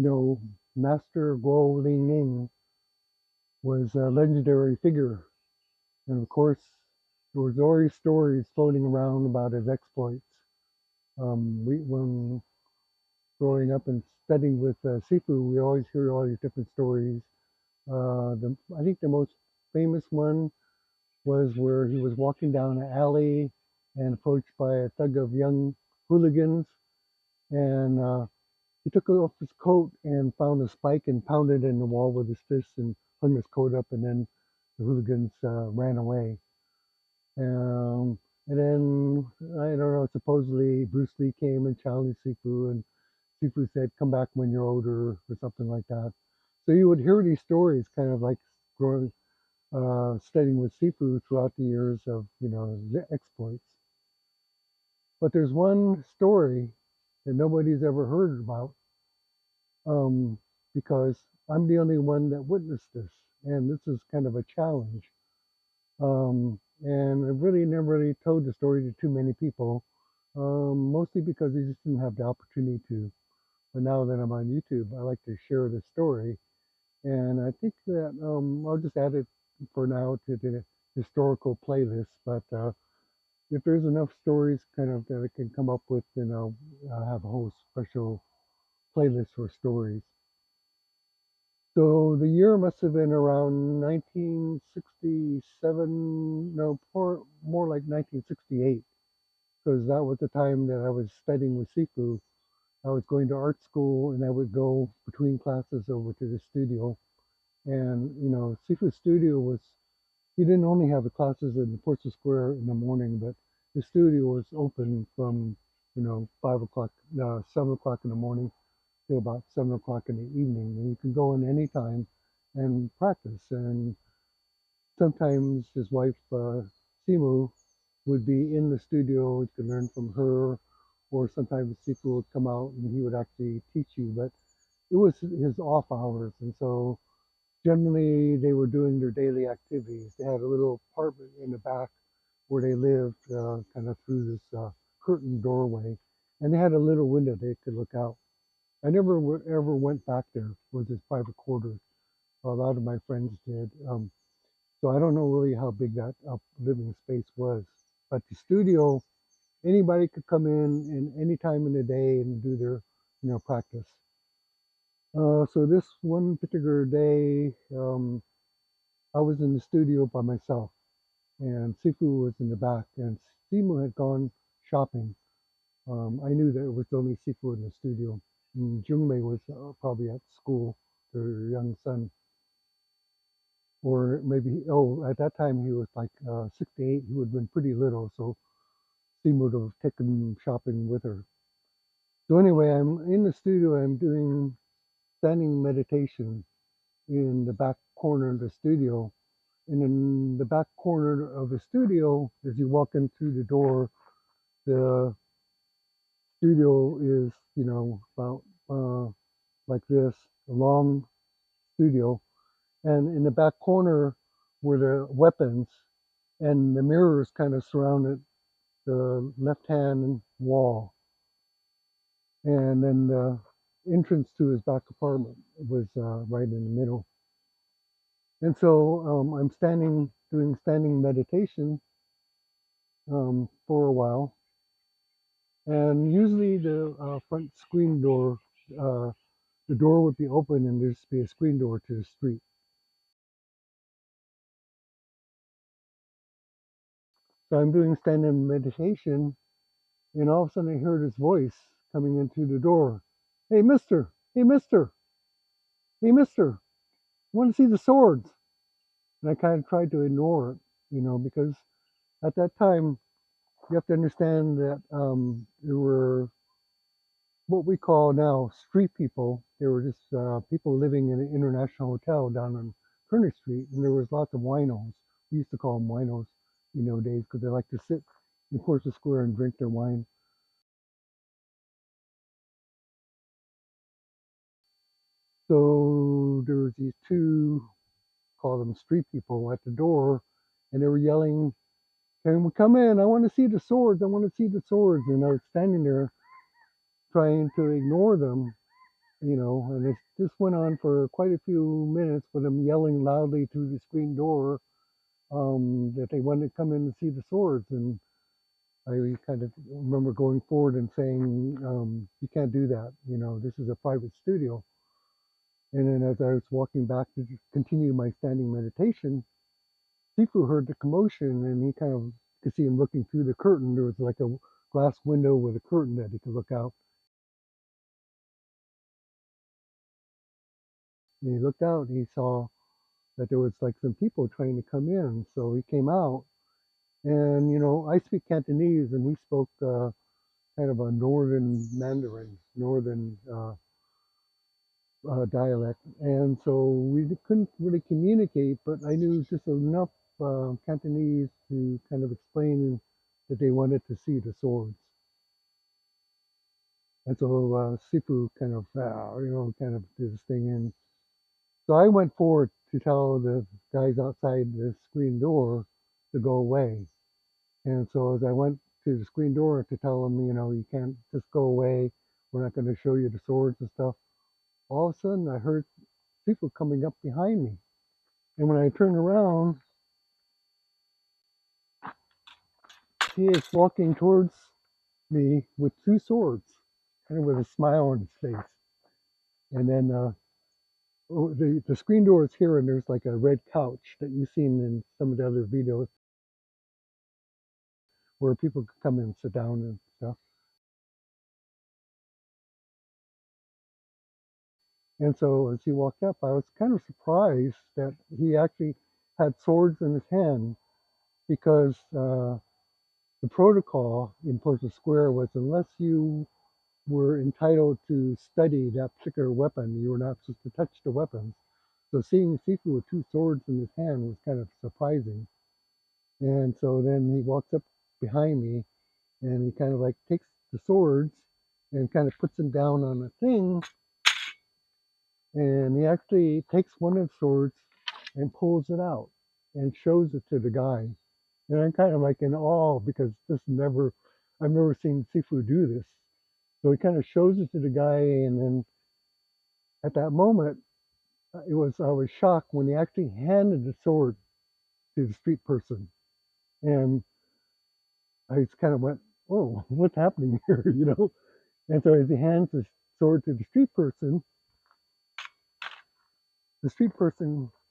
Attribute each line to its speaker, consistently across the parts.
Speaker 1: You know, Master Kuo Lien Ying was a legendary figure, and of course, there was always stories floating around about his exploits. When growing up and studying with Sifu, we always hear all these different stories. I think the most famous one was where he was walking down an alley and approached by a thug of young hooligans, and he took off his coat and found a spike and pounded it in the wall with his fist and hung his coat up, and then the hooligans ran away. And then I don't know. Supposedly Bruce Lee came and challenged Sifu, and Sifu said, "Come back when you're older," or something like that. So you would hear these stories, kind of like growing, studying with Sifu throughout the years of the exploits. But there's one story that nobody's ever heard about, um, because I'm the only one that witnessed this, and this is kind of a challenge. And I really never really told the story to too many people, mostly because they just didn't have the opportunity to. But now that I'm on YouTube, I like to share the story, and I think that I'll just add it for now to the historical playlist. But if there's enough stories, kind of that I can come up with, I'll have a whole special playlist for stories. So the year must have been around 1967, no, more like 1968, because that was the time that I was studying with Sifu. I was going to art school, and I would go between classes over to the studio. And, Sifu's studio was, he didn't only have the classes in the Portsmouth Square in the morning, but the studio was open from, 5 o'clock, 7 o'clock in the morning till about 7 o'clock in the evening, and you can go in any time and practice. And sometimes his wife, Simu, would be in the studio. You could learn from her, or sometimes Sifu would come out and he would actually teach you. But it was his off hours, and so generally they were doing their daily activities. They had a little apartment in the back where they lived, kind of through this curtained doorway, and they had a little window they could look out. I never ever went back there with his private quarters. A lot of my friends did. So I don't know really how big that living space was. But the studio, anybody could come in any time in the day and do their, practice. So this one particular day, I was in the studio by myself, and Sifu was in the back, and Simu had gone shopping. I knew that it was only Sifu in the studio. And Jungmei was probably at school, their young son. Or maybe, oh, at that time he was like 68. He would have been pretty little, so Simu would have taken him shopping with her. So anyway, I'm in the studio. I'm doing standing meditation in the back corner of the studio. And in the back corner of the studio, as you walk in through the door, the studio is, about like this, a long studio. And in the back corner were the weapons, and the mirrors kind of surrounded the left hand wall. And then the entrance to his back apartment was right in the middle. And so I'm standing, doing standing meditation for a while. And usually the front screen door, uh, the door would be open and there'd just be a screen door to the street. So I'm doing standing meditation, and all of a sudden I heard his voice coming in through the door. Hey, mister! Hey, mister! Hey, mister! I want to see the swords. And I kind of tried to ignore it, because at that time, you have to understand that there were what we call now street people. There were just people living in an international hotel down on Kearney Street, and there was lots of winos. We used to call them winos, days because they like to sit in Portsmouth Square and drink their wine. So there was these two, call them street people, at the door, and they were yelling, "Can we come in? I want to see the swords. I want to see the swords." And I was standing there trying to ignore them, And this went on for quite a few minutes with them yelling loudly through the screen door that they wanted to come in and see the swords. And I kind of remember going forward and saying, you can't do that. This is a private studio. And then as I was walking back to continue my standing meditation, Sifu heard the commotion and he kind of could see him looking through the curtain. There was like a glass window with a curtain that he could look out. And he looked out and he saw that there was like some people trying to come in. So he came out and, I speak Cantonese and he spoke kind of a northern Mandarin, northern dialect. And so we couldn't really communicate, but I knew just enough Cantonese to kind of explain that they wanted to see the swords. And so Sifu kind of, kind of did his thing. And so I went forward to tell the guys outside the screen door to go away. And so as I went to the screen door to tell them, you can't just go away. We're not going to show you the swords and stuff. All of a sudden, I heard people coming up behind me. And when I turned around, he is walking towards me with two swords, kind of with a smile on his face. And then the screen door is here, and there's like a red couch that you've seen in some of the other videos where people could come and sit down and stuff. And so as he walked up, I was kind of surprised that he actually had swords in his hand because the protocol in Portia Square was unless you were entitled to study that particular weapon, you were not supposed to touch the weapons. So seeing Sifu with two swords in his hand was kind of surprising. And so then he walks up behind me and he kind of like takes the swords and kind of puts them down on a thing. And he actually takes one of the swords and pulls it out and shows it to the guy. And I'm kind of like in awe because I've never seen Sifu do this. So he kind of shows it to the guy, and then at that moment, I was shocked when he actually handed the sword to the street person, and I just kind of went, "Oh, what's happening here?" And so as he hands the sword to the street person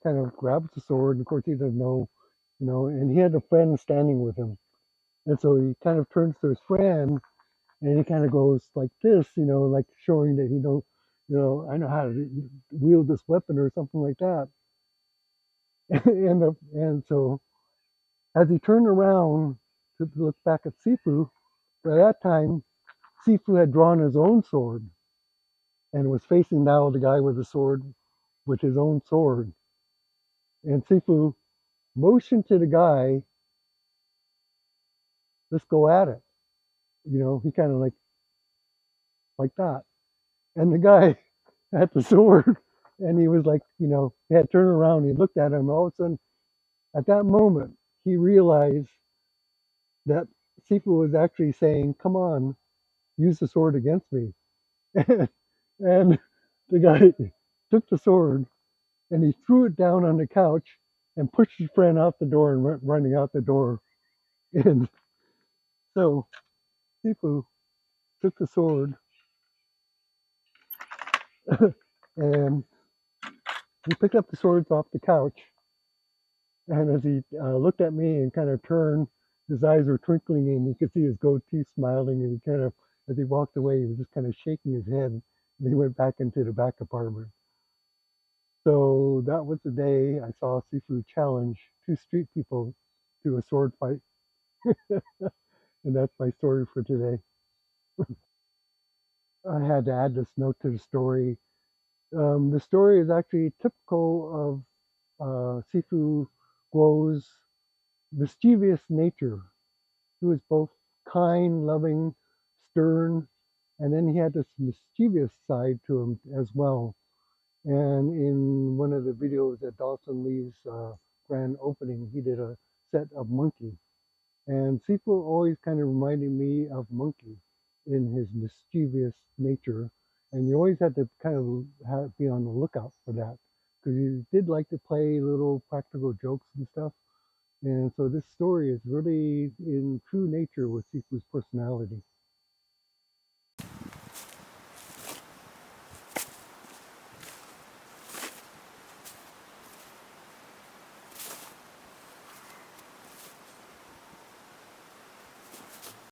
Speaker 1: kind of grabs the sword, and of course he doesn't know, and he had a friend standing with him, and so he kind of turns to his friend, and he kind of goes like this, like showing that I know how to wield this weapon or something like that. And so as he turned around to look back at Sifu, by that time Sifu had drawn his own sword and was facing now the guy with the sword with his own sword. And Sifu motioned to the guy, let's go at it. He kind of like that. And the guy had the sword and he was like, he had turned around, he looked at him, all of a sudden at that moment he realized that Sifu was actually saying, come on, use the sword against me. And the guy took the sword and he threw it down on the couch and pushed his friend out the door and went running out the door. And so Sifu took the sword and he picked up the swords off the couch. And as he looked at me and kind of turned, his eyes were twinkling and you could see his goatee smiling. And he kind of, as he walked away, he was just kind of shaking his head. And he went back into the back apartment. So that was the day I saw Sifu challenge two street people to a sword fight. And that's my story for today. I had to add this note to the story. The story is actually typical of Sifu Guo's mischievous nature. He was both kind, loving, stern, and then he had this mischievous side to him as well. And in one of the videos at Dawson Lee's grand opening, he did a set of Monkey. And Sifu always kind of reminded me of Monkey in his mischievous nature and you always had to kind of be on the lookout for that because you did like to play little practical jokes and stuff. And so this story is really in true nature with Siku's personality.